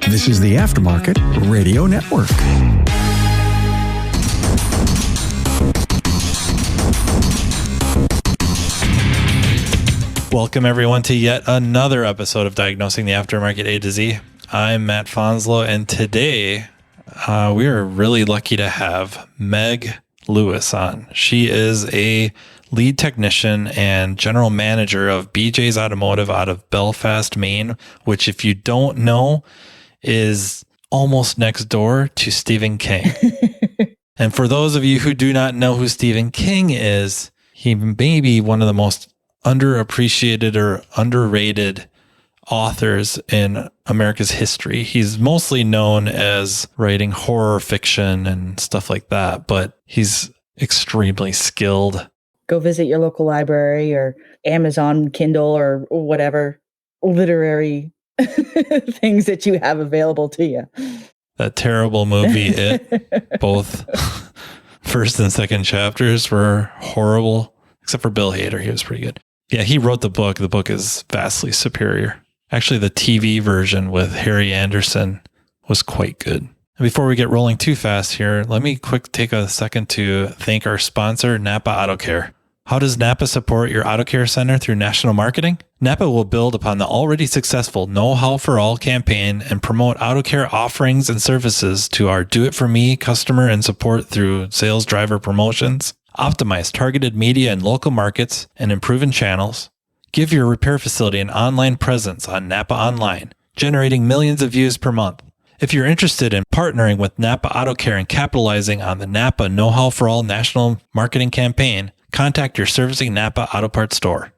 This is the Aftermarket Radio Network. Welcome, everyone, to yet another episode of Diagnosing the Aftermarket A to Z. I'm Matt Fonslow, and today we are really lucky to have Meg Lewis on. She is a lead technician and general manager of BJ's Automotive out of Belfast, Maine, which, if you don't know, is almost next door to Stephen King. And for those of you who do not know who Stephen King is, he may be one of the most underappreciated or underrated authors in America's history. He's mostly known as writing horror fiction and stuff like that, but he's extremely skilled. Go visit your local library or Amazon Kindle or whatever literary things that you have available to you. That terrible movie, It, both first and second chapters were horrible, except for Bill Hader. He was pretty good. Yeah, he wrote the book. The book is vastly superior. Actually, the TV version with Harry Anderson was quite good. And before we get rolling too fast here, let me take a second to thank our sponsor, NAPA Auto Care. How does NAPA support your auto care center through national marketing? NAPA will build upon the already successful Know How for All campaign and promote auto care offerings and services to our do-it-for-me customer and support through sales driver promotions. Optimize targeted media in local markets and in proven channels. Give your repair facility an online presence on NAPA Online, generating millions of views per month. If you're interested in partnering with NAPA Auto Care and capitalizing on the NAPA Know How for All national marketing campaign, contact your servicing NAPA Auto Parts store.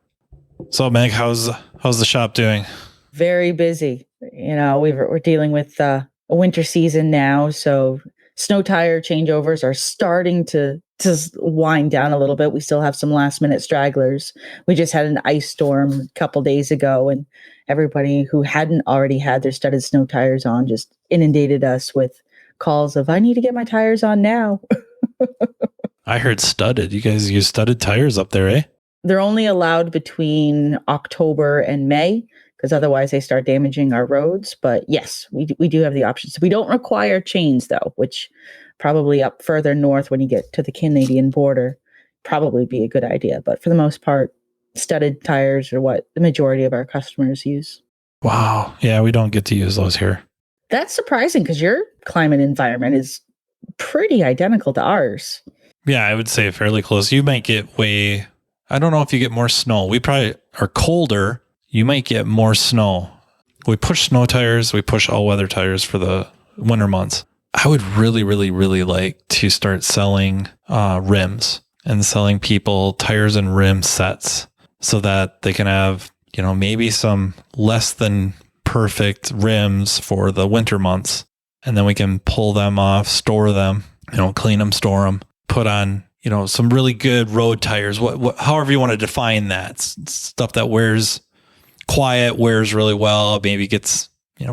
So, Meg, how's the shop doing? Very busy. You know, we're dealing with a winter season now, so snow tire changeovers are starting to wind down a little bit. We still have some last minute stragglers. We just had an ice storm a couple days ago, and everybody who hadn't already had their studded snow tires on just inundated us with calls of, I need to get my tires on now. I heard studded. You guys use studded tires up there, eh? They're only allowed between October and May, because otherwise they start damaging our roads. But yes, we do have the options. We don't require chains, though, which probably up further north when you get to the Canadian border probably be a good idea. But for the most part, studded tires are what the majority of our customers use. Wow. Yeah, we don't get to use those here. That's surprising because your climate environment is pretty identical to ours. Yeah, I would say fairly close. You might get I don't know if you get more snow. We probably are colder. You might get more snow. We push snow tires. We push all weather tires for the winter months. I would really, really, really like to start selling rims and selling people tires and rim sets so that they can have, maybe some less than perfect rims for the winter months. And then we can pull them off, store them, clean them, store them, put on, some really good road tires, however you want to define that. Stuff that wears quiet, wears really well, maybe gets,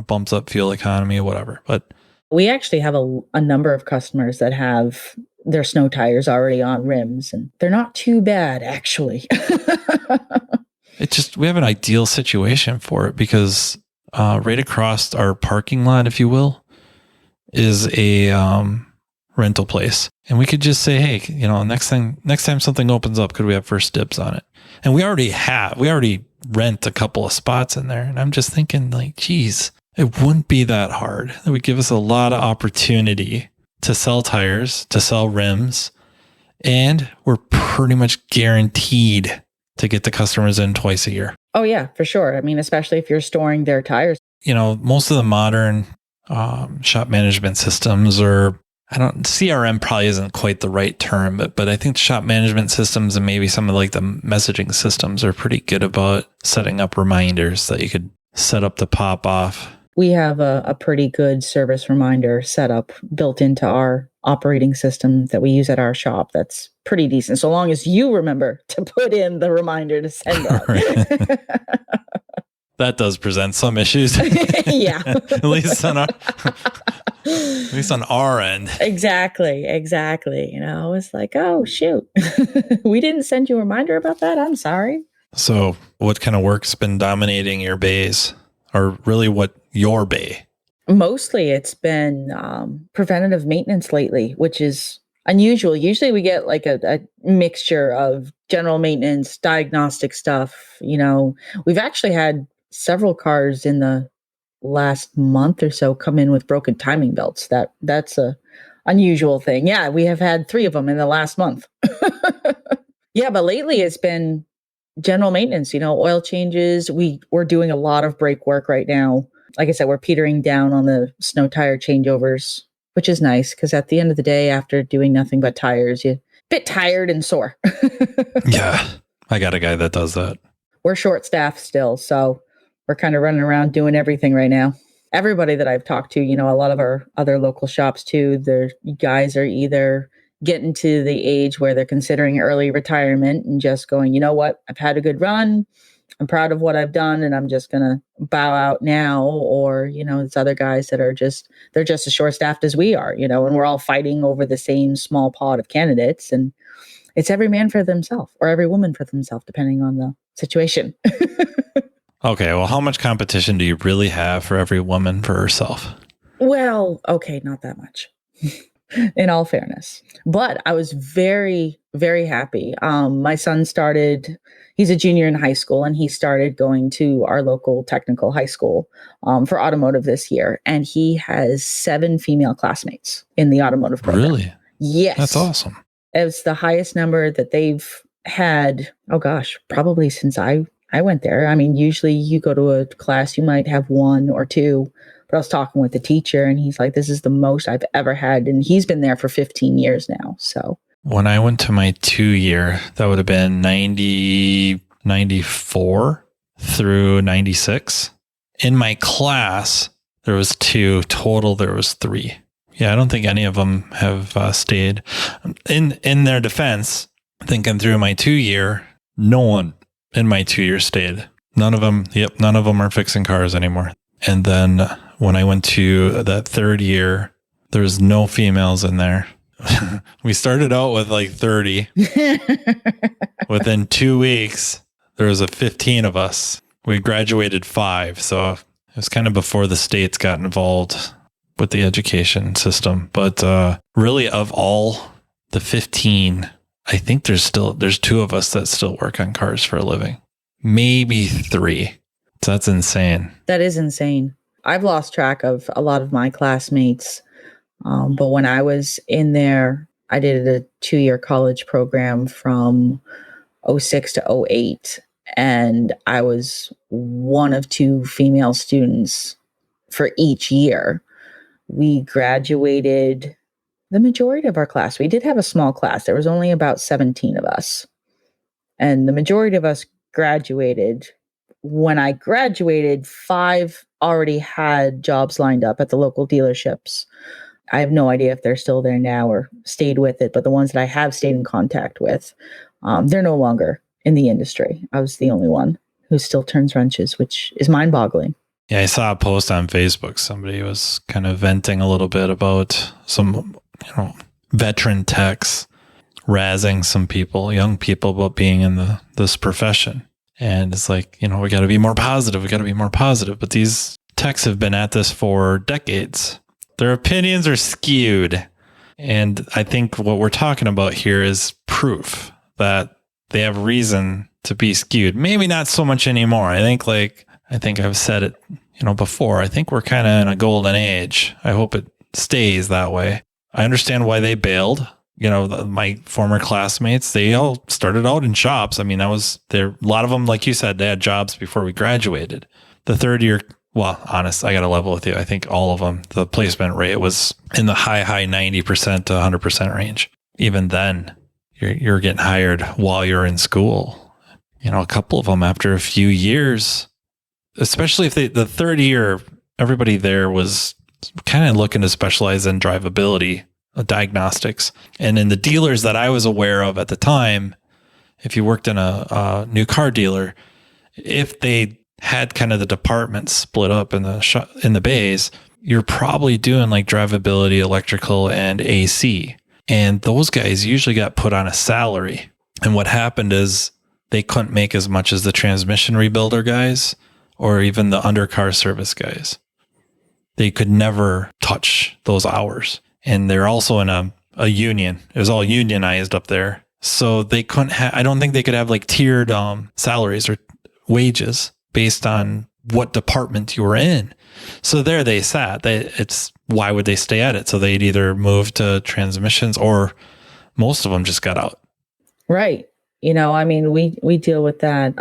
bumps up fuel economy or whatever. But we actually have a number of customers that have their snow tires already on rims, and they're not too bad, actually. We have an ideal situation for it because right across our parking lot, if you will, is a rental place. And we could just say, hey, next time something opens up, could we have first dibs on it? And we already rent a couple of spots in there. And I'm just thinking geez, it wouldn't be that hard. It would give us a lot of opportunity to sell tires, to sell rims, and we're pretty much guaranteed to get the customers in twice a year. Oh, yeah, for sure. I mean, especially if you're storing their tires. Most of the modern shop management systems CRM probably isn't quite the right term, but I think shop management systems and maybe some of the messaging systems are pretty good about setting up reminders that you could set up to pop off. We have a pretty good service reminder setup built into our operating system that we use at our shop. That's pretty decent, so long as you remember to put in the reminder to send out. That does present some issues. Yeah. At least on our end. Exactly. It's like, oh, shoot. We didn't send you a reminder about that. I'm sorry. So what kind of work's been dominating your bays, or really what your bay? Mostly it's been preventative maintenance lately, which is unusual. Usually we get like a mixture of general maintenance, diagnostic stuff. We've actually had several cars in the last month or so come in with broken timing belts. That's a unusual thing. Yeah, we have had 3 of them in the last month. Yeah, but lately it's been general maintenance, oil changes. We're doing a lot of brake work right now. Like I said, we're petering down on the snow tire changeovers, which is nice because at the end of the day, after doing nothing but tires, you're a bit tired and sore. Yeah, I got a guy that does that. We're short staffed still, so we're kind of running around doing everything right now. Everybody that I've talked to, a lot of our other local shops too, their guys are either getting to the age where they're considering early retirement and just going, you know what, I've had a good run. I'm proud of what I've done and I'm just going to bow out now. Or, there's other guys that they're just as short staffed as we are, and we're all fighting over the same small pot of candidates. And it's every man for themselves or every woman for themselves, depending on the situation. Okay. Well, how much competition do you really have for every woman for herself? Well, okay, not that much. In all fairness. But I was very, very happy. My son he's a junior in high school, and he started going to our local technical high school for automotive this year. And he has 7 female classmates in the automotive program. Really? Yes. That's awesome. It's the highest number that they've had, probably since I went there. I mean, usually you go to a class, you might have 1 or 2. But I was talking with the teacher and he's like, this is the most I've ever had. And he's been there for 15 years now. So when I went to my 2-year, that would have been 94 through 96. In my class, there was 2. Total, there was 3. Yeah, I don't think any of them have stayed. In their defense, thinking through my 2-year, no one in my 2-year stayed. None of them are fixing cars anymore. And then when I went to that 3rd year, there was no females in there. We started out with like 30. Within 2 weeks, there was 15 of us. We graduated 5. So it was kind of before the states got involved with the education system. But really, of all the 15, I think there's 2 of us that still work on cars for a living. Maybe 3. So that's insane. That is insane. I've lost track of a lot of my classmates. But when I was in there, I did a 2-year college program from 06 to 08. And I was one of 2 female students for each year. We graduated the majority of our class. We did have a small class. There was only about 17 of us. And the majority of us graduated. When I graduated, 5 already had jobs lined up at the local dealerships. I have no idea if they're still there now or stayed with it, but the ones that I have stayed in contact with, they're no longer in the industry. I was the only one who still turns wrenches, which is mind-boggling. Yeah, I saw a post on Facebook. Somebody was kind of venting a little bit about some, veteran techs razzing some people, young people, about being in this profession. And it's like, we got to be more positive. We got to be more positive. But these techs have been at this for decades. Their opinions are skewed. And I think what we're talking about here is proof that they have reason to be skewed. Maybe not so much anymore. I think I've said it, before. I think we're kind of in a golden age. I hope it stays that way. I understand why they bailed. My former classmates, they all started out in shops. I mean, a lot of them, like you said, they had jobs before we graduated. The 3rd year, well, honest, I got to level with you. I think all of them, the placement rate was in the high 90% to 100% range. Even then, you're getting hired while you're in school. A couple of them after a few years, especially if the 3rd year, everybody there was kind of looking to specialize in drivability, diagnostics. And in the dealers that I was aware of at the time, if you worked in a new car dealer, if they had kind of the departments split up in the bays, you're probably doing like drivability, electrical, and AC. And those guys usually got put on a salary. And what happened is they couldn't make as much as the transmission rebuilder guys or even the undercar service guys. they could never touch those hours. And they're also in a union. It was all unionized up there. So they couldn't I don't think they could have like tiered salaries or wages based on what department you were in. So there they sat. Why would they stay at it? So they'd either move to transmissions, or most of them just got out. Right. I mean, we deal with that.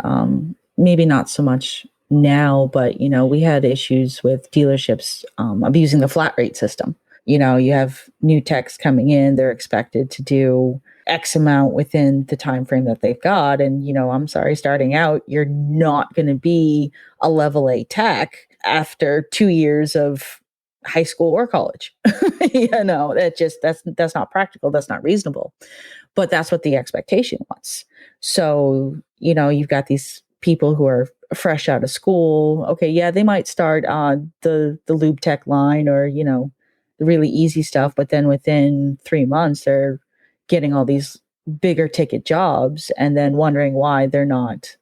Maybe not so much now, but we had issues with dealerships abusing the flat rate system. You have new techs coming in, they're expected to do X amount within the time frame that they've got. And, I'm sorry, starting out, you're not going to be a level A tech after 2 years of high school or college. That's not practical. That's not reasonable. But that's what the expectation was. So, you've got these people who are fresh out of school. Okay, yeah, they might start on the lube tech line or, the really easy stuff. But then within 3 months, they're getting all these bigger ticket jobs and then wondering why they're not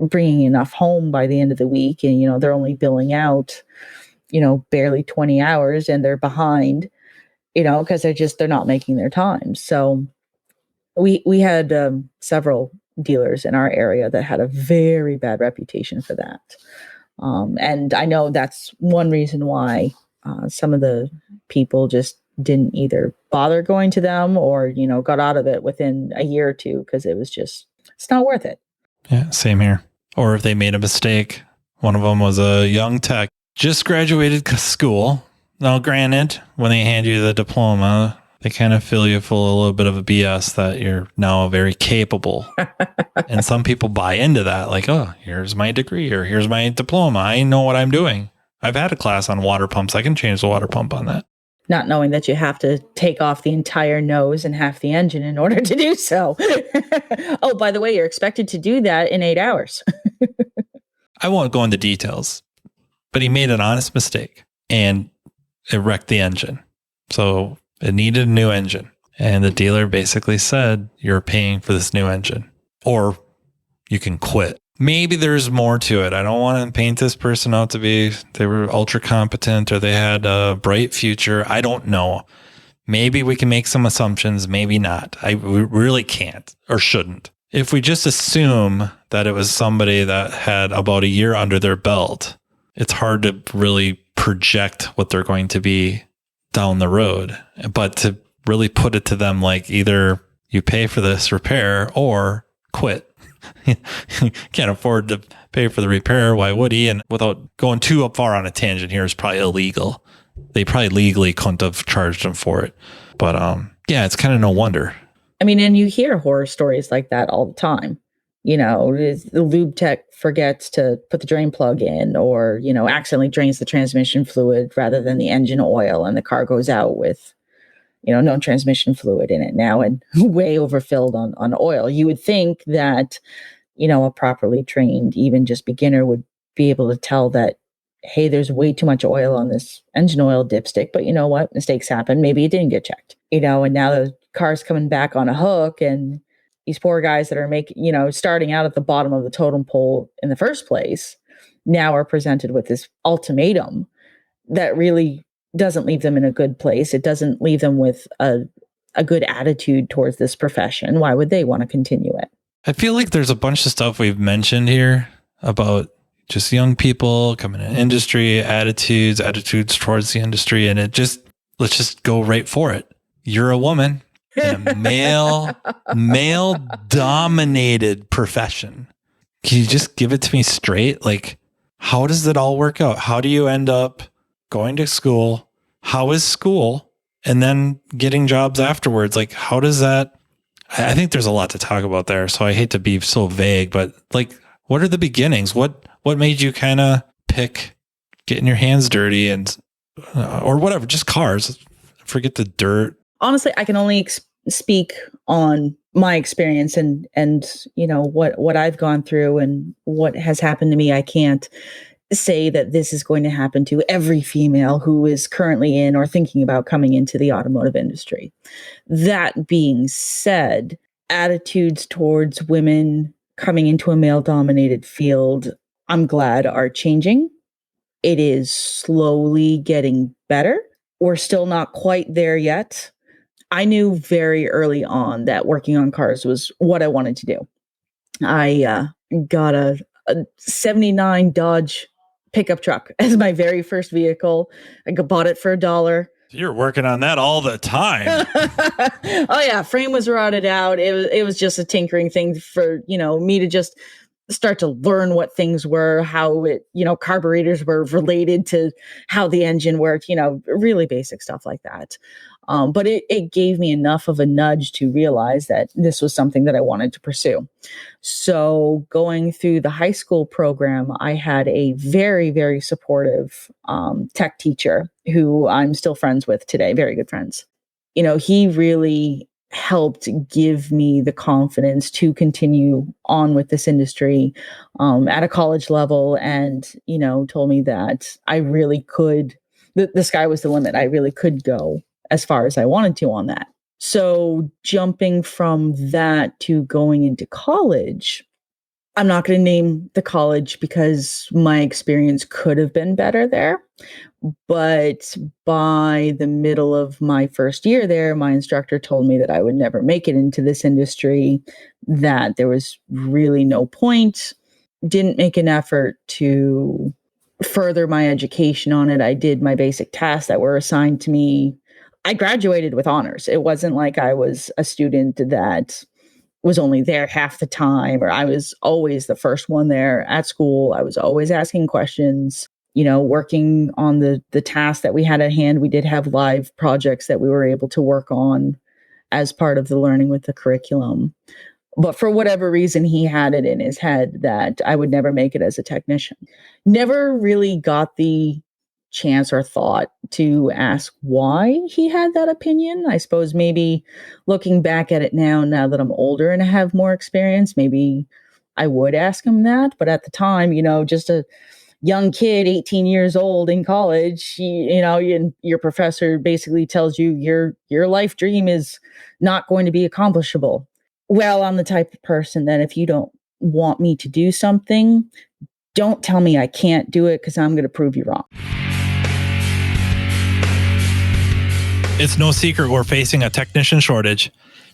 bringing enough home by the end of the week. And, they're only billing out, barely 20 hours and they're behind, because they're not making their time. So we had several dealers in our area that had a very bad reputation for that. And I know that's one reason why some of the people just didn't either bother going to them or, got out of it within a year or two because it's not worth it. Yeah, same here. Or if they made a mistake, one of them was a young tech, just graduated school. Now, granted, when they hand you the diploma, they kind of fill you full of a little bit of a BS that you're now very capable. And some people buy into that, like, oh, here's my degree or here's my diploma. I know what I'm doing. I've had a class on water pumps. I can change the water pump on that. Not knowing that you have to take off the entire nose and half the engine in order to do so. Oh, by the way, you're expected to do that in 8 hours. I won't go into details, but he made an honest mistake and it wrecked the engine. So it needed a new engine. And the dealer basically said, you're paying for this new engine or you can quit. Maybe there's more to it. I don't want to paint this person out to be, they were ultra competent or they had a bright future. I don't know. Maybe we can make some assumptions, maybe not. We really can't or shouldn't. If we just assume that it was somebody that had about a year under their belt, it's hard to really project what they're going to be down the road. But to really put it to them like either you pay for this repair or quit. Can't afford to pay for the repair. Why would he? And without going too far on a tangent here, is probably illegal. They probably legally couldn't have charged him for it. But yeah, it's kind of no wonder. I mean, and you hear horror stories like that all the time. The lube tech forgets to put the drain plug in or, accidentally drains the transmission fluid rather than the engine oil. And the car goes out with, no transmission fluid in it now and way overfilled on oil. You would think that, a properly trained, even just beginner would be able to tell that, hey, there's way too much oil on this engine oil dipstick, but you know what? Mistakes happen. Maybe it didn't get checked, and now the car's coming back on a hook and these poor guys that are starting out at the bottom of the totem pole in the first place now are presented with this ultimatum that really doesn't leave them in a good place. It doesn't leave them with a good attitude towards this profession. Why would they want to continue it? I feel like there's a bunch of stuff we've mentioned here about just young people coming in industry, attitudes towards the industry. And let's just go right for it. You're a woman in a male dominated profession. Can you just give it to me straight? Like, how does it all work out? How do you end up going to school? How is school? And then getting jobs afterwards? Like, how does that? I think there's a lot to talk about there. So I hate to be so vague, but like, what are the beginnings? What made you kind of pick getting your hands dirty and, or whatever, just cars? Forget the dirt. Honestly, I can only speak on my experience and what I've gone through and what has happened to me. I can't say that this is going to happen to every female who is currently in or thinking about coming into the automotive industry. That being said, attitudes towards women coming into a male-dominated field, I'm glad are changing. It is slowly getting better. We're still not quite there yet. I knew very early on that working on cars was what I wanted to do. I got a 79 Dodge pickup truck as my very first vehicle. I bought it for $1. You're working on that all the time. Oh yeah, frame was rotted out. It was just a tinkering thing for, me to just start to learn what things were, how carburetors were related to how the engine worked, really basic stuff like that. But it gave me enough of a nudge to realize that this was something that I wanted to pursue. So going through the high school program, I had a very, very supportive tech teacher who I'm still friends with today, very good friends. He really helped give me the confidence to continue on with this industry at a college level, and, told me that I really could, the sky was the limit. I really could go as far as I wanted to on that. So jumping from that to going into college, I'm not going to name the college because my experience could have been better there. But by the middle of my first year there, my instructor told me that I would never make it into this industry, that there was really no point. Didn't make an effort to further my education on it. I did my basic tasks that were assigned to me. I graduated with honors. It wasn't like I was a student that was only there half the time, or I was always the first one there at school. I was always asking questions, working on the tasks that we had at hand. We did have live projects that we were able to work on as part of the learning with the curriculum. But for whatever reason, he had it in his head that I would never make it as a technician. Never really got the chance or thought to ask why he had that opinion. I suppose maybe looking back at it now that I'm older and I have more experience, maybe I would ask him that. But at the time, just a young kid, 18 years old in college, your professor basically tells you your life dream is not going to be accomplishable. Well, I'm the type of person that if you don't want me to do something, don't tell me I can't do it, because I'm going to prove you wrong. It's no secret we're facing a technician shortage.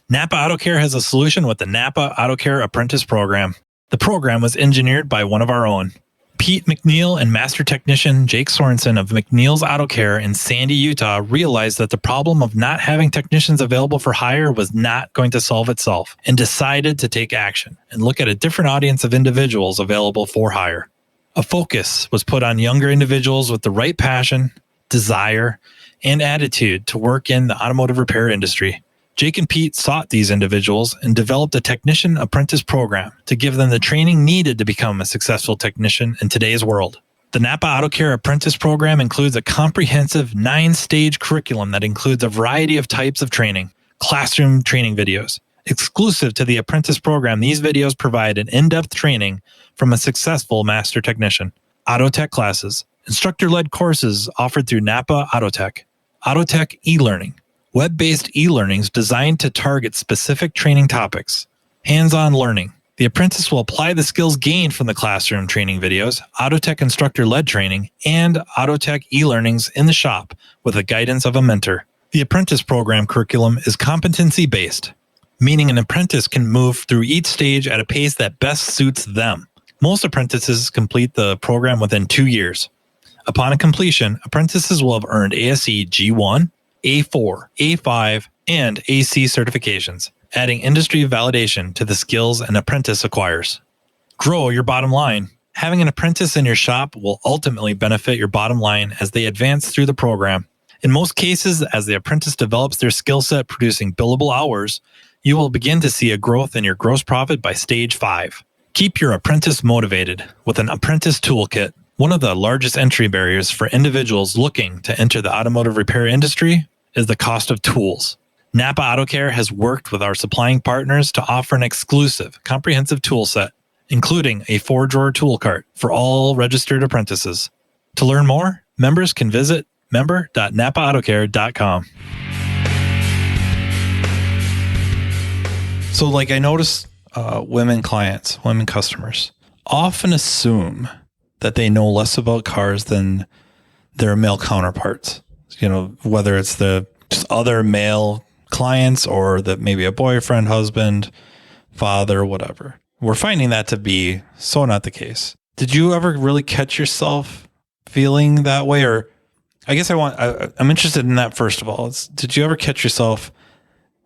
NAPA Auto Care has a solution with the NAPA Auto Care Apprentice Program. The program was engineered by one of our own. Pete McNeil and Master Technician Jake Sorensen of McNeil's Auto Care in Sandy, Utah realized that the problem of not having technicians available for hire was not going to solve itself, and decided to take action and look at a different audience of individuals available for hire. A focus was put on younger individuals with the right passion, desire, and attitude to work in the automotive repair industry. Jake and Pete sought these individuals and developed a technician apprentice program to give them the training needed to become a successful technician in today's world. The NAPA Auto Care Apprentice Program includes a comprehensive 9-stage curriculum that includes a variety of types of training, classroom training videos. Exclusive to the apprentice program, these videos provide an in-depth training from a successful master technician, auto tech classes, instructor-led courses offered through NAPA Autotech, Autotech e-learning, web-based e-learnings designed to target specific training topics, hands-on learning. The apprentice will apply the skills gained from the classroom training videos, Autotech instructor-led training, and Autotech e-learnings in the shop with the guidance of a mentor. The apprentice program curriculum is competency-based, meaning an apprentice can move through each stage at a pace that best suits them. Most apprentices complete the program within 2 years. Upon completion, apprentices will have earned ASE G1, A4, A5, and AC certifications, adding industry validation to the skills an apprentice acquires. Grow your bottom line. Having an apprentice in your shop will ultimately benefit your bottom line as they advance through the program. In most cases, as the apprentice develops their skill set producing billable hours, you will begin to see a growth in your gross profit by stage 5. Keep your apprentice motivated with an apprentice toolkit. One of the largest entry barriers for individuals looking to enter the automotive repair industry is the cost of tools. NAPA Auto Care has worked with our supplying partners to offer an exclusive, comprehensive tool set, including a 4-drawer tool cart for all registered apprentices. To learn more, members can visit member.napaautocare.com. So I notice women clients, women customers often assume that they know less about cars than their male counterparts. Whether it's the just other male clients or that maybe a boyfriend, husband, father, whatever. We're finding that to be so not the case. Did you ever really catch yourself feeling that way? Or I guess I'm interested in that first of all. Did you ever catch yourself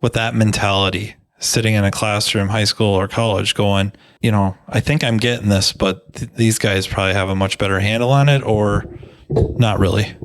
with that mentality, sitting in a classroom, high school or college, going, I think I'm getting this, but these guys probably have a much better handle on it, or not really?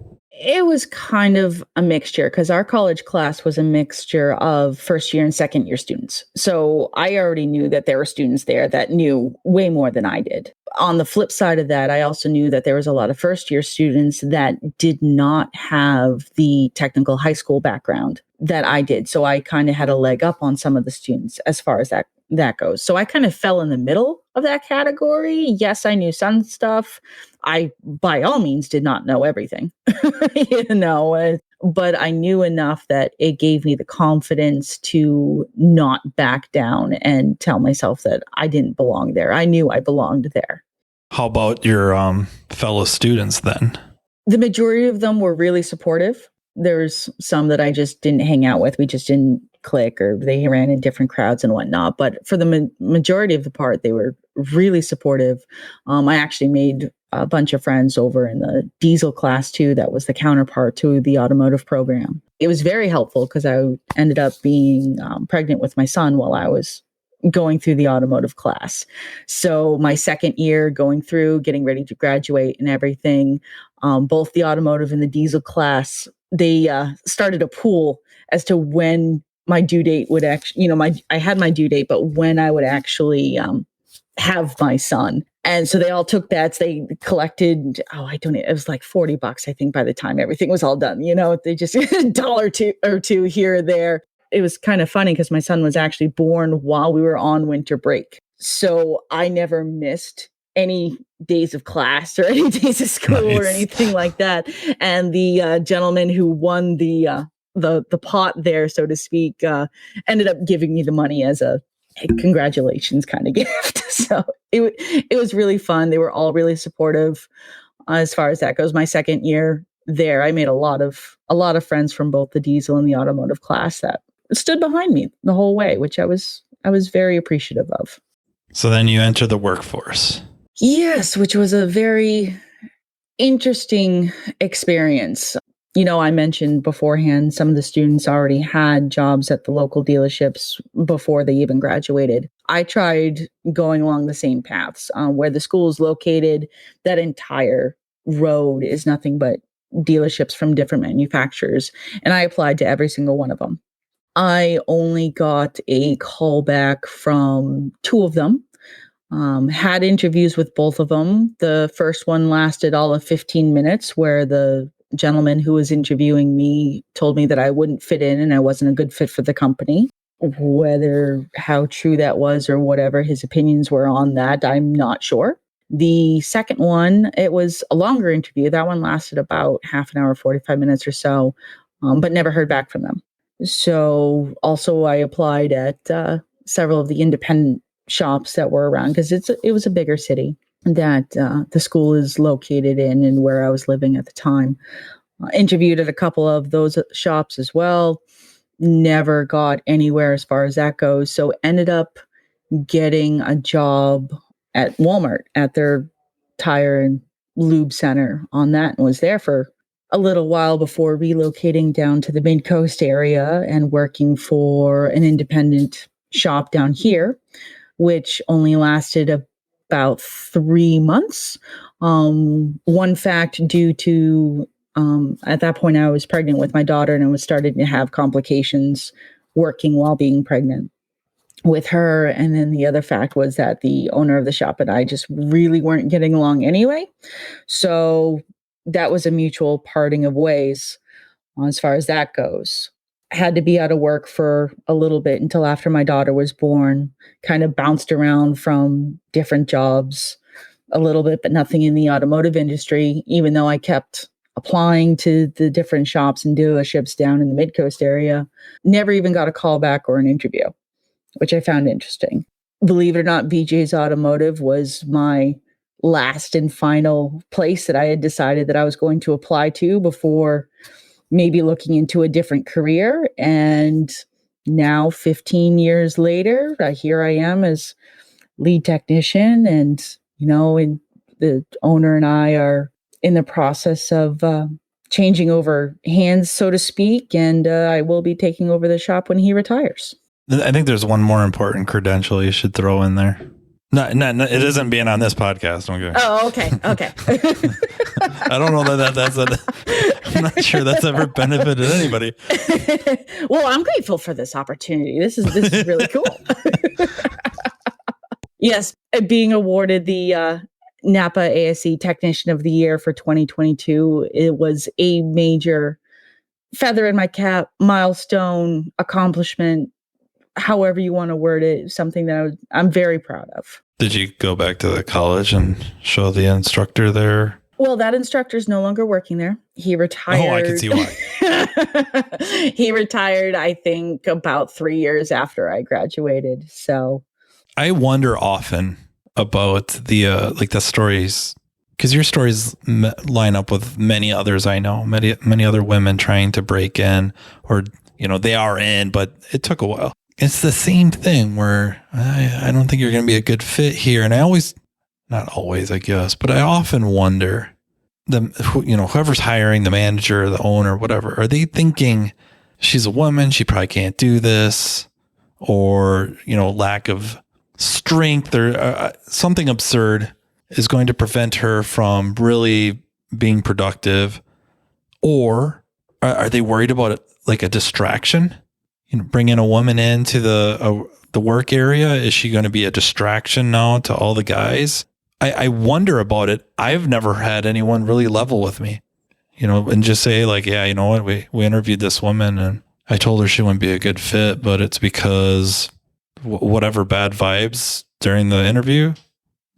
It was kind of a mixture because our college class was a mixture of first year and second year students. So I already knew that there were students there that knew way more than I did. On the flip side of that, I also knew that there was a lot of first year students that did not have the technical high school background that I did. So I kind of had a leg up on some of the students as far as that goes. So I kind of fell in the middle of that category. Yes, I knew some stuff. I, by all means, did not know everything, but I knew enough that it gave me the confidence to not back down and tell myself that I didn't belong there. I knew I belonged there. How about your fellow students then? The majority of them were really supportive. There's some that I just didn't hang out with. We just didn't click, or they ran in different crowds and whatnot. But for the majority of the part, they were really supportive. I actually made a bunch of friends over in the diesel class too. That was the counterpart to the automotive program. It was very helpful because I ended up being pregnant with my son while I was going through the automotive class. So my second year going through, getting ready to graduate and everything, both the automotive and the diesel class, they started a pool as to when my due date would actually, I had my due date, but when I would actually have my son. And so they all took bets. They collected, it was like $40, I think, by the time everything was all done. They just $1 or two here or there. It was kind of funny because my son was actually born while we were on winter break. So I never missed any days of class or any days of school or anything like that. And the gentleman who won the pot there, so to speak, ended up giving me the money as a congratulations kind of gift. So it was really fun. They were all really supportive as far as that goes. My second year there, I made a lot of friends from both the diesel and the automotive class that stood behind me the whole way, which I was very appreciative of. So then you enter the workforce. Yes, which was a very interesting experience. I mentioned beforehand, some of the students already had jobs at the local dealerships before they even graduated. I tried going along the same paths. Where the school is located, that entire road is nothing but dealerships from different manufacturers. And I applied to every single one of them. I only got a call back from 2 of them. Had interviews with both of them. The first one lasted all of 15 minutes, where the gentleman who was interviewing me told me that I wouldn't fit in and I wasn't a good fit for the company. Whether how true that was or whatever his opinions were on that, I'm not sure. The second one, it was a longer interview. That one lasted about half an hour, 45 minutes or so, but never heard back from them. So also I applied at several of the independent shops that were around because it was a bigger city that the school is located in and where I was living at the time. Interviewed at a couple of those shops as well. Never got anywhere as far as that goes. So ended up getting a job at Walmart at their tire and lube center on that, and was there for a little while before relocating down to the Mid-Coast area and working for an independent shop down here, which only lasted about 3 months. One fact, due to at that point I was pregnant with my daughter and I was starting to have complications working while being pregnant with her. And then the other fact was that the owner of the shop and I just really weren't getting along anyway. So that was a mutual parting of ways as far as that goes. I had to be out of work for a little bit until after my daughter was born, kind of bounced around from different jobs a little bit, but nothing in the automotive industry, even though I kept applying to the different shops and dealerships down in the Mid-Coast area. Never even got a call back or an interview, which I found interesting. Believe it or not, BJ's Automotive was my last and final place that I had decided that I was going to apply to before maybe looking into a different career. And now 15 years later, here I am as lead technician, and, and the owner and I are in the process of changing over hands, so to speak. And I will be taking over the shop when he retires. I think there's one more important credential you should throw in there. No, it isn't being on this podcast. Okay. Oh, okay. I don't know I'm not sure that's ever benefited anybody. Well, I'm grateful for this opportunity. This is really cool. Yes, being awarded the NAPA ASE Technician of the Year for 2022, it was a major feather in my cap, milestone, accomplishment, however you want to word it, something that I'm very proud of. Did you go back to the college and show the instructor there? Well, that instructor is no longer working there. He retired. Oh, I can see why. He retired, I think, about 3 years after I graduated. So I wonder often about the stories, because your stories line up with many others I know, many other women trying to break in, or they are in, but it took a while. It's the same thing where I don't think you're going to be a good fit here, and not always, I guess, but I often wonder whoever's hiring, the manager, the owner, whatever, are they thinking she's a woman, she probably can't do this, or lack of strength or something absurd is going to prevent her from really being productive? Or are they worried about it like a distraction? Bringing a woman into the work area, is she going to be a distraction now to all the guys? I wonder about it. I've never had anyone really level with me, and just say like, yeah, you know what, we interviewed this woman and I told her she wouldn't be a good fit, but it's because whatever bad vibes during the interview,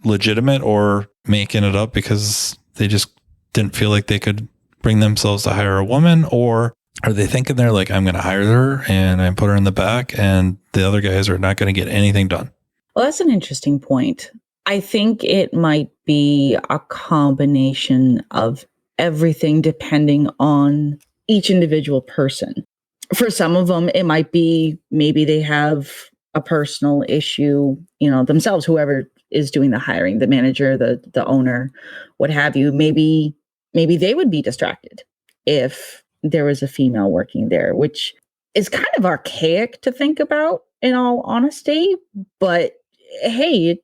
legitimate or making it up because they just didn't feel like they could bring themselves to hire a woman? Or are they thinking they're like, I'm going to hire her and I put her in the back and the other guys are not going to get anything done? Well, that's an interesting point. I think it might be a combination of everything depending on each individual person. For some of them, it might be maybe they have a personal issue, themselves, whoever is doing the hiring, the manager, the owner, what have you. Maybe they would be distracted if there was a female working there, which is kind of archaic to think about, in all honesty. But hey,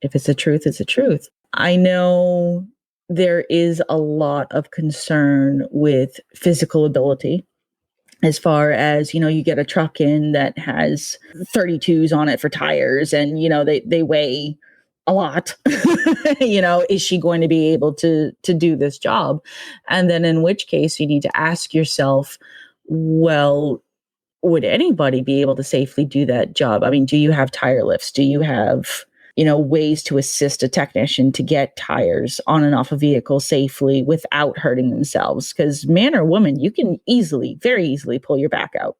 if it's a truth, it's a truth. I know there is a lot of concern with physical ability, as far as, you get a truck in that has 32s on it for tires and, they weigh a lot. Is she going to be able to do this job? And then in which case you need to ask yourself, well, would anybody be able to safely do that job? I mean, do you have tire lifts? Do you have, ways to assist a technician to get tires on and off a vehicle safely without hurting themselves? Because man or woman, you can very easily pull your back out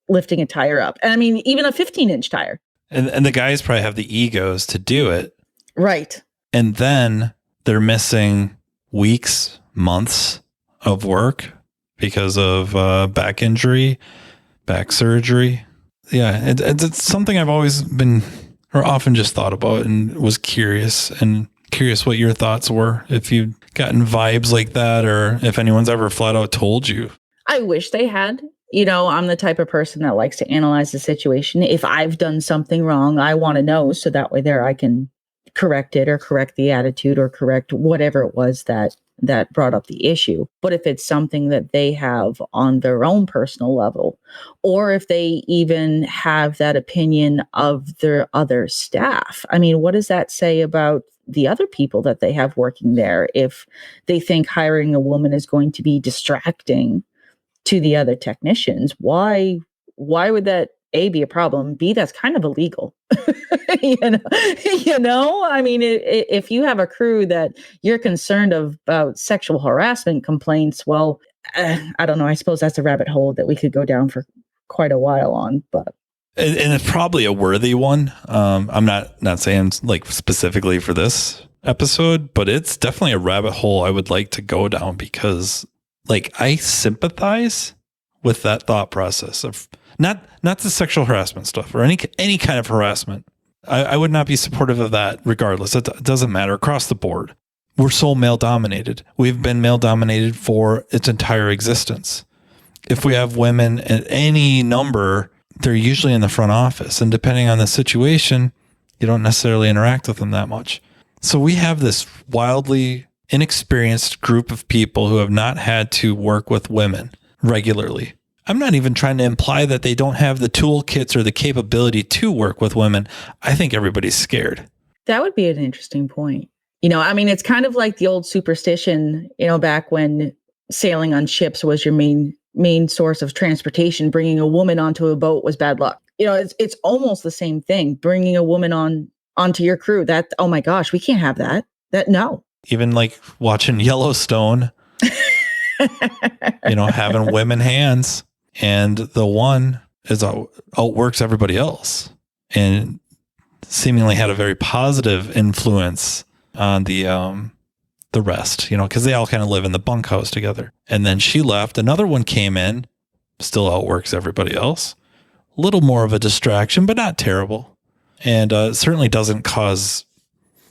lifting a tire up. And I mean, even a 15-inch tire. And the guys probably have the egos to do it. Right. And then they're missing weeks, months of work because of back injury, back surgery. Yeah, it's something I've always been, or often just thought about, and was curious what your thoughts were, if you've gotten vibes like that, or if anyone's ever flat out told you. I wish they had. I'm the type of person that likes to analyze the situation. If I've done something wrong, I want to know, so that way there I can correct it, or correct the attitude, or correct whatever it was that brought up the issue. But if it's something that they have on their own personal level, or if they even have that opinion of their other staff, I mean, what does that say about the other people that they have working there? If they think hiring a woman is going to be distracting to the other technicians, why would that A, be a problem? B, that's kind of illegal. I mean, if you have a crew that you're concerned about sexual harassment complaints, well, I don't know. I suppose that's a rabbit hole that we could go down for quite a while on, but. And it's probably a worthy one. I'm not saying like specifically for this episode, but it's definitely a rabbit hole I would like to go down because like I sympathize with that thought process of not the sexual harassment stuff or any kind of harassment. I would not be supportive of that regardless. It doesn't matter across the board. We're so male dominated. We've been male dominated for its entire existence. If we have women at any number, they're usually in the front office. And depending on the situation, you don't necessarily interact with them that much. So we have this wildly inexperienced group of people who have not had to work with women regularly. I'm not even trying to imply that they don't have the toolkits or the capability to work with women. I think everybody's scared. That would be an interesting point. I mean, it's kind of like the old superstition, back when sailing on ships was your main source of transportation. Bringing a woman onto a boat was bad luck. It's almost the same thing. Bringing a woman onto your crew. That, oh my gosh, we can't have that. No. Even like watching Yellowstone, having women hands, and the one outworks everybody else, and seemingly had a very positive influence on the rest, because they all kind of live in the bunkhouse together. And then she left. Another one came in, still outworks everybody else. A little more of a distraction, but not terrible. And certainly doesn't cause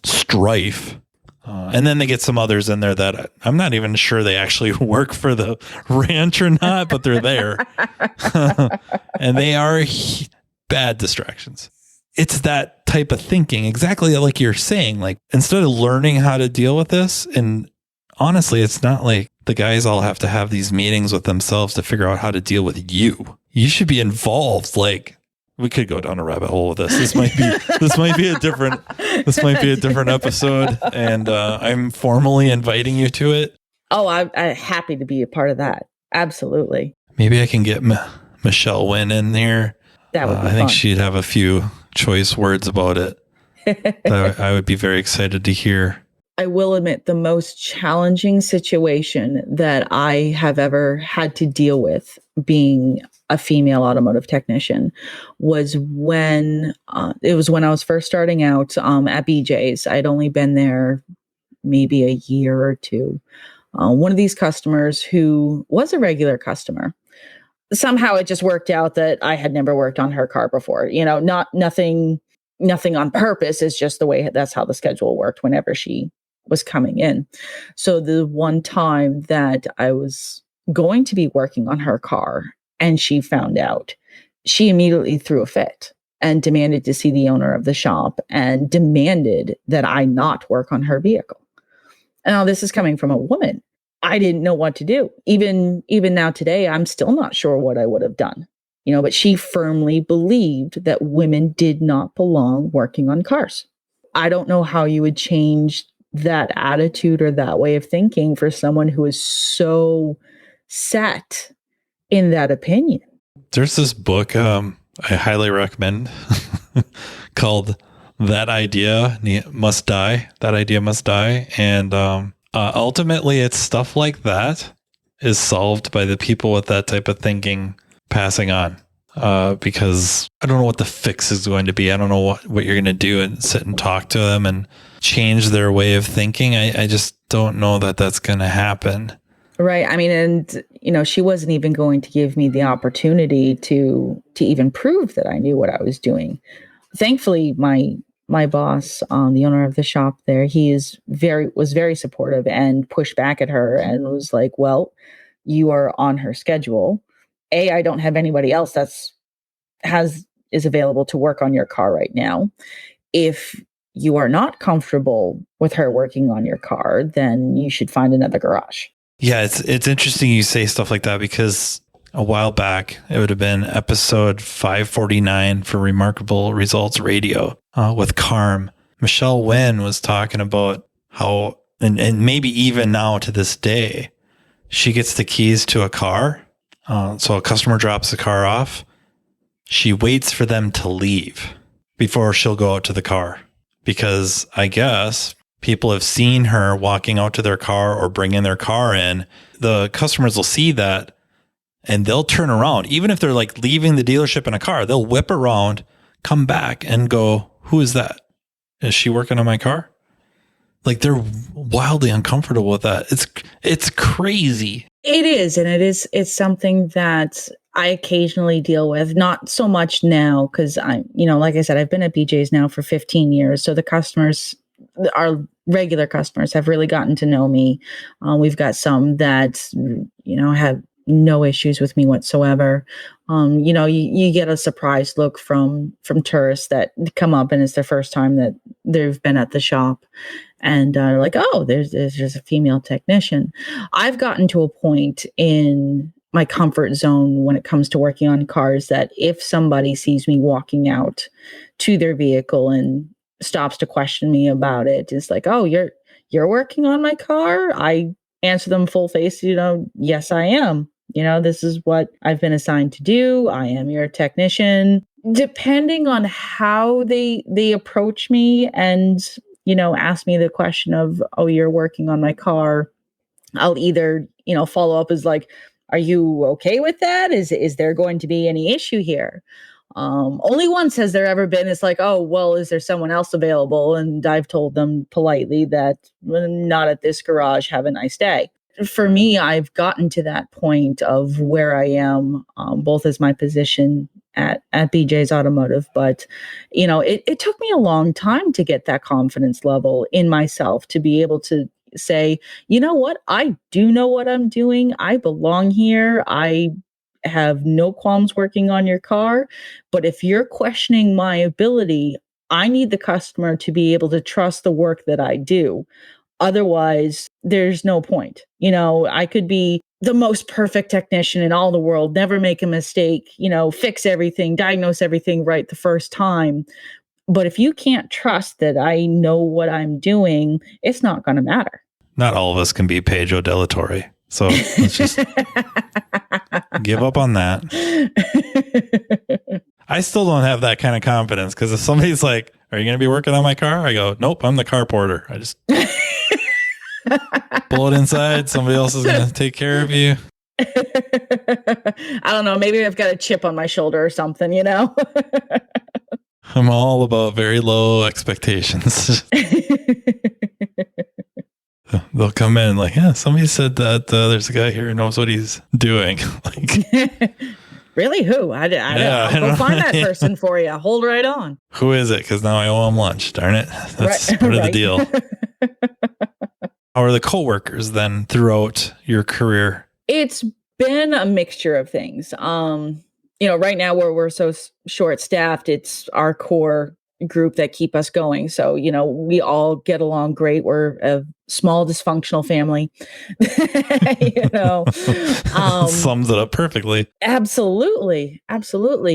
strife. And then they get some others in there that I'm not even sure they actually work for the ranch or not, but they're there. And they are bad distractions. It's that type of thinking, exactly like you're saying, like instead of learning how to deal with this, and honestly, it's not like the guys all have to have these meetings with themselves to figure out how to deal with you. You should be involved. Like we could go down a rabbit hole with this. This might be a different episode, and I'm formally inviting you to it. Oh, I'm happy to be a part of that. Absolutely. Maybe I can get Michelle Wynn in there. That would be I think she'd have a few choice words about it. I would be very excited to hear. I will admit the most challenging situation that I have ever had to deal with being a female automotive technician was when I was first starting out at BJ's. I'd only been there maybe a year or two. One of these customers who was a regular customer, somehow it just worked out that I had never worked on her car before. Nothing on purpose. It's just the way that's how the schedule worked whenever she was coming in. So the one time that I was going to be working on her car and she found out, she immediately threw a fit and demanded to see the owner of the shop and demanded that I not work on her vehicle. And now this is coming from a woman. I didn't know what to do. Even now today, I'm still not sure what I would have done. But she firmly believed that women did not belong working on cars. I don't know how you would change that attitude or that way of thinking for someone who is so set in that opinion. There's this book I highly recommend called That Idea Must Die. That Idea Must Die. And ultimately, it's stuff like that is solved by the people with that type of thinking passing on. Because I don't know what the fix is going to be. I don't know what you're going to do and sit and talk to them and change their way of thinking. I just don't know that that's going to happen. Right. I mean, and, she wasn't even going to give me the opportunity to even prove that I knew what I was doing. Thankfully, my boss, the owner of the shop there, he was very supportive and pushed back at her and was like, well, you are on her schedule. I don't have anybody else is available to work on your car right now. If you are not comfortable with her working on your car, then you should find another garage. Yeah, it's interesting you say stuff like that because a while back, it would have been episode 549 for Remarkable Results Radio with Carm. Michelle Wynn was talking about how, and maybe even now to this day, she gets the keys to a car. So a customer drops the car off. She waits for them to leave before she'll go out to the car because I guess people have seen her walking out to their car or bringing their car in. The customers will see that and they'll turn around. Even if they're like leaving the dealership in a car, they'll whip around, come back and go, who is that? Is she working on my car? Like they're wildly uncomfortable with that. It's crazy. It is. And it's something that I occasionally deal with, not so much now because like I said, I've been at BJ's now for 15 years. So the customers, our regular customers, have really gotten to know me. We've got some that, have no issues with me whatsoever. You get a surprised look from tourists that come up and it's their first time that they've been at the shop. And like, oh, there's just a female technician. I've gotten to a point in my comfort zone when it comes to working on cars that if somebody sees me walking out to their vehicle and stops to question me about it, it's like, oh, you're working on my car? I answer them full face, yes, I am. This is what I've been assigned to do. I am your technician. Depending on how they approach me and ask me the question of, oh, you're working on my car, I'll either, follow up as like, are you okay with that? Is there going to be any issue here? Only once has there ever been, it's like, oh, well, is there someone else available? And I've told them politely that not at this garage, have a nice day. For me, I've gotten to that point of where I am, both as my position at BJ's Automotive, but it took me a long time to get that confidence level in myself to be able to say, you know what, I do know what I'm doing. I belong here. I have no qualms working on your car. But if you're questioning my ability, I need the customer to be able to trust the work that I do. Otherwise, there's no point. I could be the most perfect technician in all the world, never make a mistake, fix everything, diagnose everything right the first time. But if you can't trust that I know what I'm doing, it's not going to matter. Not all of us can be Pedro de la Torre. So let's just give up on that. I still don't have that kind of confidence because if somebody's like, are you going to be working on my car? I go, nope, I'm the car porter. I just pull it inside. Somebody else is going to take care of you. I don't know. Maybe I've got a chip on my shoulder or something, I'm all about very low expectations. They'll come in like, yeah, somebody said that there's a guy here who knows what he's doing. Like, really? Who? I don't I'll go find that person for you. Hold right on. Who is it? Because now I owe him lunch. Darn it. That's part of the deal. How are the coworkers then throughout your career? It's been a mixture of things. Right now we're so short staffed, it's our core group that keep us going. So, we all get along great. We're a small dysfunctional family. Sums it up perfectly. Absolutely.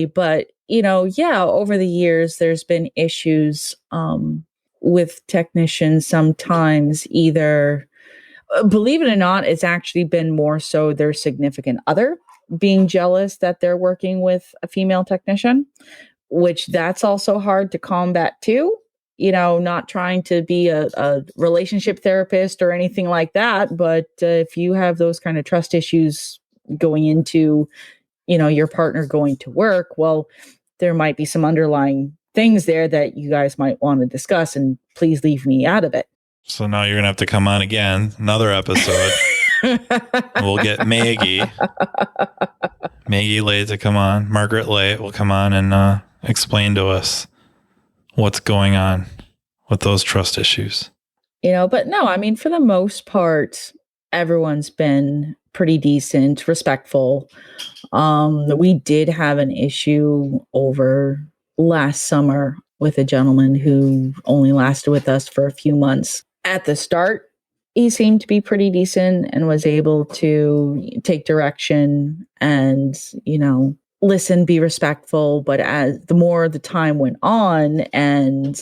But, over the years, there's been issues with technicians sometimes either, believe it or not, it's actually been more so their significant other being jealous that they're working with a female technician, which that's also hard to combat too. Not trying to be a relationship therapist or anything like that. But if you have those kind of trust issues going into, your partner going to work, well, there might be some underlying things there that you guys might want to discuss, and please leave me out of it. So now you're going to have to come on again, another episode. We'll get Maggie Lay to come on. Margaret Lay will come on and explain to us what's going on with those trust issues. But no, I mean, for the most part, everyone's been pretty decent, respectful. We did have an issue over last summer with a gentleman who only lasted with us for a few months. At the start, he seemed to be pretty decent and was able to take direction and, listen, be respectful. But as the more the time went on and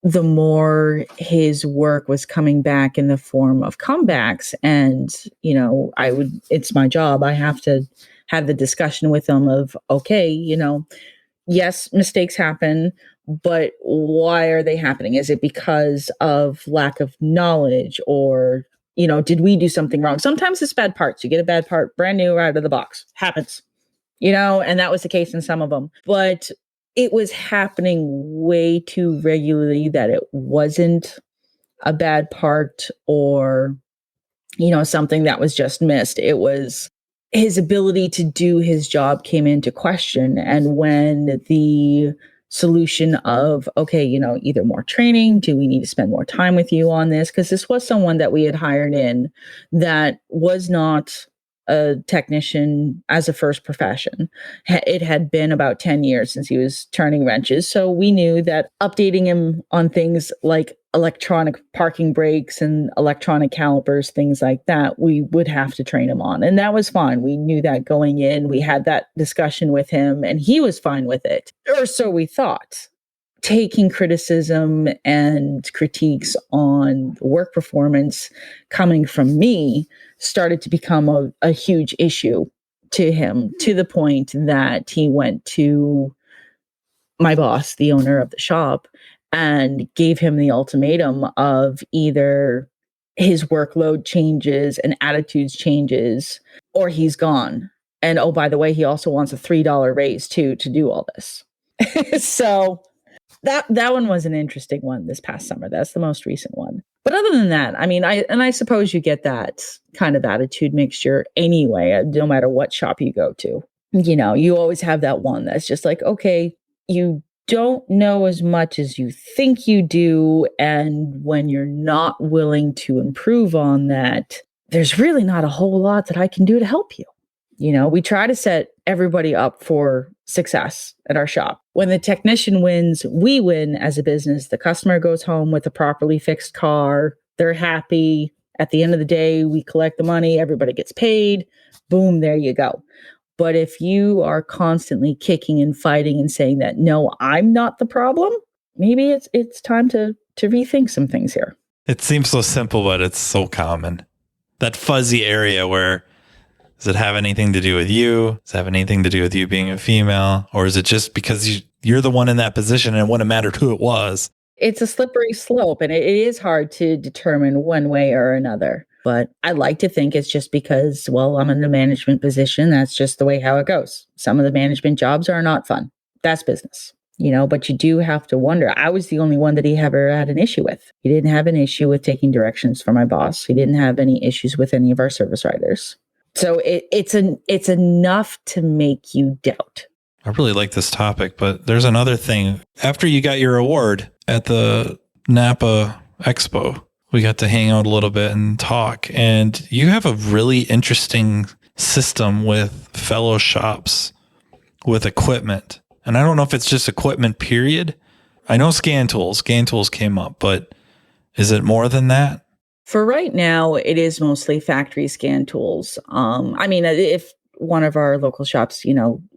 the more his work was coming back in the form of comebacks, and, it's my job. I have to have the discussion with him of, okay, yes, mistakes happen, but why are they happening? Is it because of lack of knowledge, or, did we do something wrong? Sometimes it's bad parts. You get a bad part brand new out of the box. Happens, and that was the case in some of them. But it was happening way too regularly that it wasn't a bad part or, something that was just missed. It was his ability to do his job came into question. And when the solution of, okay, either more training, do we need to spend more time with you on this? Because this was someone that we had hired in that was not a technician as a first profession. It had been about 10 years since he was turning wrenches. So we knew that updating him on things like electronic parking brakes and electronic calipers, things like that, we would have to train him on. And that was fine. We knew that going in. We had that discussion with him and he was fine with it. Or so we thought. Taking criticism and critiques on work performance coming from me started to become a huge issue to him, to the point that he went to my boss, the owner of the shop, and gave him the ultimatum of either his workload changes and attitudes changes or he's gone. And oh, by the way, he also wants a $3 raise too to do all this. So that one was an interesting one this past summer. That's the most recent one. But other than that, I suppose you get that kind of attitude mixture anyway, no matter what shop you go to. You always have that one that's just like, okay, you don't know as much as you think you do. And when you're not willing to improve on that, there's really not a whole lot that I can do to help you. We try to set everybody up for success at our shop. When the technician wins, we win as a business. The customer goes home with a properly fixed car. They're happy. At the end of the day, we collect the money. Everybody gets paid. Boom, there you go. But if you are constantly kicking and fighting and saying that, no, I'm not the problem, maybe it's time to rethink some things here. It seems so simple, but it's so common. That fuzzy area where, does it have anything to do with you? Does it have anything to do with you being a female? Or is it just because you're the one in that position and it wouldn't have mattered who it was? It's a slippery slope, and it is hard to determine one way or another. But I like to think it's just because, well, I'm in a management position. That's just the way how it goes. Some of the management jobs are not fun. That's business, but you do have to wonder. I was the only one that he ever had an issue with. He didn't have an issue with taking directions from my boss. He didn't have any issues with any of our service writers. So it's enough to make you doubt. I really like this topic, but there's another thing. After you got your award at the NAPA Expo, we got to hang out a little bit and talk. And you have a really interesting system with fellow shops with equipment. And I don't know if it's just equipment, period. I know scan tools came up, but is it more than that? For right now, it is mostly factory scan tools. If one of our local shops,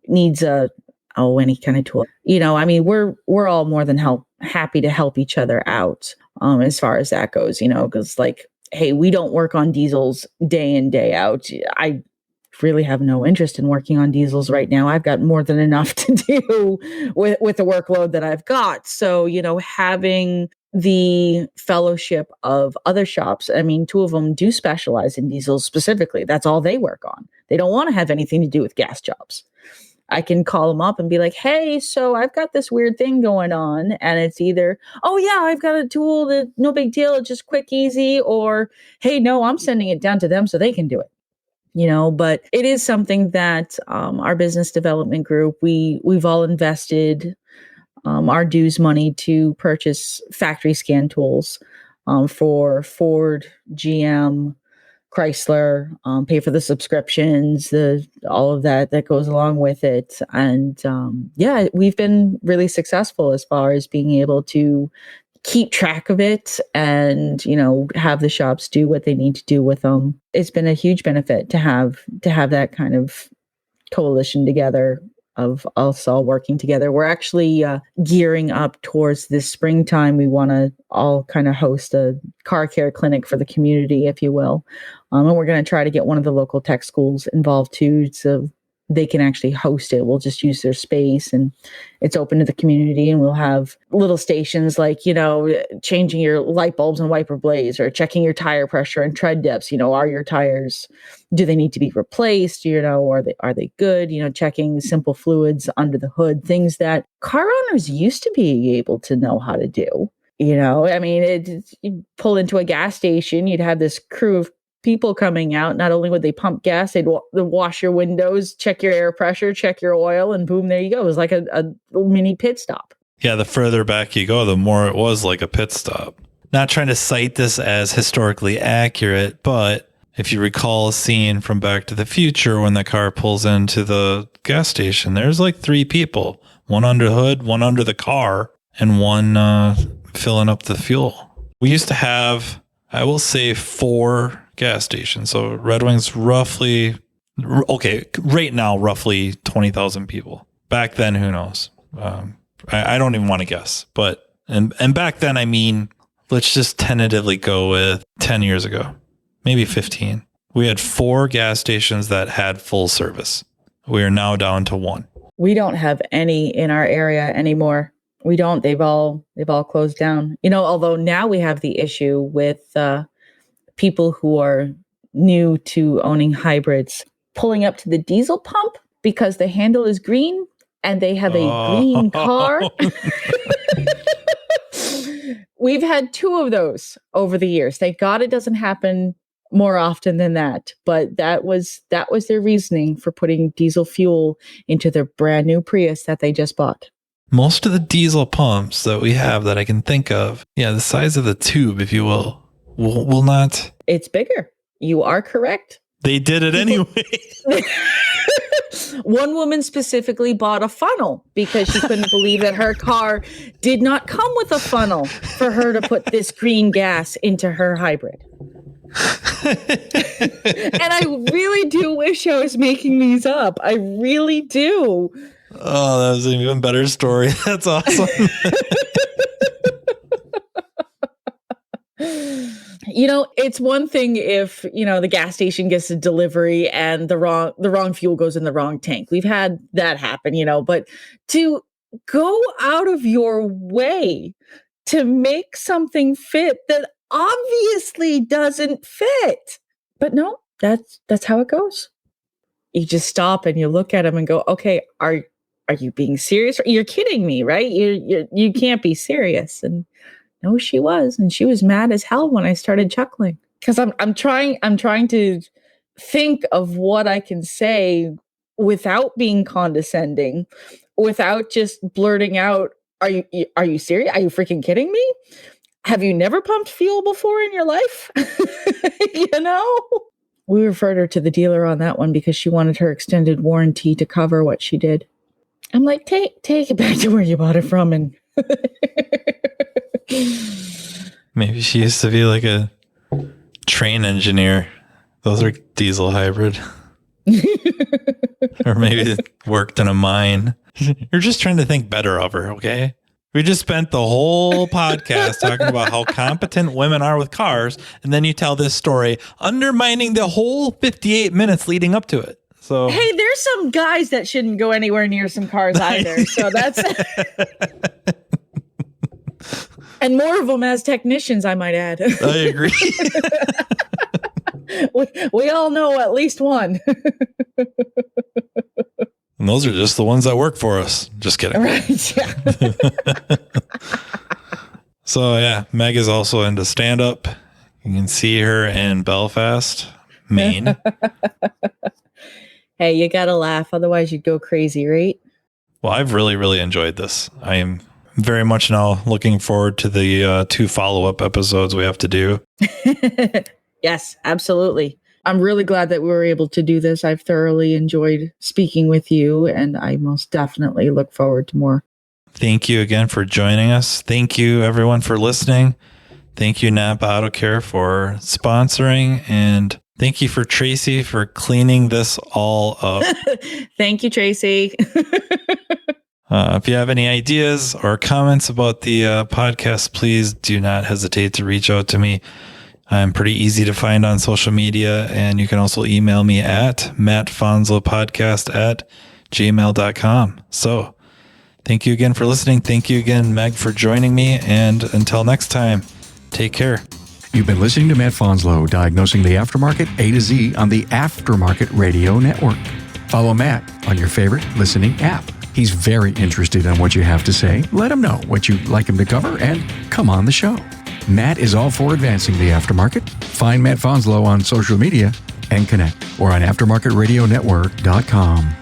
needs any kind of tool, we're all more than happy to help each other out. As far as that goes, because hey, we don't work on diesels day in, day out. I really have no interest in working on diesels right now. I've got more than enough to do with the workload that I've got. So, having the fellowship of other shops, two of them do specialize in diesels specifically. That's all they work on. They don't want to have anything to do with gas jobs. I can call them up and be like, hey, so I've got this weird thing going on. And it's either, oh yeah, I've got a tool that no big deal. It's just quick, easy. Or, hey, no, I'm sending it down to them so they can do it. But it is something that our business development group, we've all invested our dues money to purchase factory scan tools for Ford, GM, Chrysler, pay for the subscriptions, all of that goes along with it. And we've been really successful as far as being able to keep track of it and, have the shops do what they need to do with them. It's been a huge benefit to have that kind of coalition together of us all working together. We're actually gearing up towards this springtime. We want to all kind of host a car care clinic for the community, if you will. And we're going to try to get one of the local tech schools involved too, so they can actually host it. We'll just use their space and it's open to the community, and we'll have little stations like, changing your light bulbs and wiper blades, or checking your tire pressure and tread depths. Are your tires, do they need to be replaced? Are they good? Checking simple fluids under the hood, things that car owners used to be able to know how to do. I mean, you'd pull into a gas station, you'd have this crew of people coming out. Not only would they pump gas, they'd wash your windows, check your air pressure, check your oil, and boom, there you go. It was like a mini pit stop. Yeah, the further back you go, the more it was like a pit stop. Not trying to cite this as historically accurate, but if you recall a scene from Back to the Future when the car pulls into the gas station, there's like 3 people, one under the hood, one under the car, and one filling up the fuel. We used to have, I will say, 4 gas stations. So Red Wing's roughly, right now, roughly 20,000 people. Back then, who knows? I don't even want to guess. But, and back then, I mean, let's just tentatively go with 10 years ago, maybe 15. We had 4 gas stations that had full service. We are now down to 1. We don't have any in our area anymore. We don't. They've all closed down. Although now we have the issue with people who are new to owning hybrids pulling up to the diesel pump because the handle is green and they have a green car. We've had 2 of those over the years. Thank God it doesn't happen more often than that. But that was their reasoning for putting diesel fuel into their brand new Prius that they just bought. Most of the diesel pumps that we have that I can think of, the size of the tube, if you will not. It's bigger. You are correct. They did it anyway. One woman specifically bought a funnel because she couldn't believe that her car did not come with a funnel for her to put this green gas into her hybrid. And I really do wish I was making these up. I really do. Oh, that was an even better story. That's awesome. It's one thing if, the gas station gets a delivery and the wrong fuel goes in the wrong tank. We've had that happen, but to go out of your way to make something fit that obviously doesn't fit. But no, that's how it goes. You just stop and you look at them and go, okay, are you being serious? You're kidding me, right? You can't be serious. And no, she was. And she was mad as hell when I started chuckling. Because I'm trying to think of what I can say without being condescending, without just blurting out, are you serious? Are you freaking kidding me? Have you never pumped fuel before in your life? We referred her to the dealer on that one because she wanted her extended warranty to cover what she did. I'm like, take it back to where you bought it from. And maybe she used to be like a train engineer. Those are diesel hybrid. Or maybe it worked in a mine. You're just trying to think better of her, okay? We just spent the whole podcast talking about how competent women are with cars, and then you tell this story, undermining the whole 58 minutes leading up to it. So, hey, there's some guys that shouldn't go anywhere near some cars either. So that's and more of them as technicians, I might add. I agree. we all know at least one. And those are just the ones that work for us. Just kidding. Right. Yeah. So yeah, Meg is also into stand-up. You can see her in Belfast, Maine. Hey, you gotta laugh, otherwise you'd go crazy, right? Well, I've really, really enjoyed this. I am very much now looking forward to the 2 follow-up episodes we have to do. Yes, absolutely. I'm really glad that we were able to do this. I've thoroughly enjoyed speaking with you, and I most definitely look forward to more. Thank you again for joining us. Thank you, everyone, for listening. Thank you, NAPA Auto Care, for sponsoring, and thank you for Tracy for cleaning this all up. Thank you, Tracy. If you have any ideas or comments about the podcast, please do not hesitate to reach out to me. I'm pretty easy to find on social media, and you can also email me at mattfonslopodcast@gmail.com. So thank you again for listening. Thank you again, Meg, for joining me. And until next time, take care. You've been listening to Matt Fonslow, diagnosing the aftermarket A to Z on the Aftermarket Radio Network. Follow Matt on your favorite listening app. He's very interested in what you have to say. Let him know what you'd like him to cover and come on the show. Matt is all for advancing the aftermarket. Find Matt Fonslow on social media and connect or on aftermarketradionetwork.com.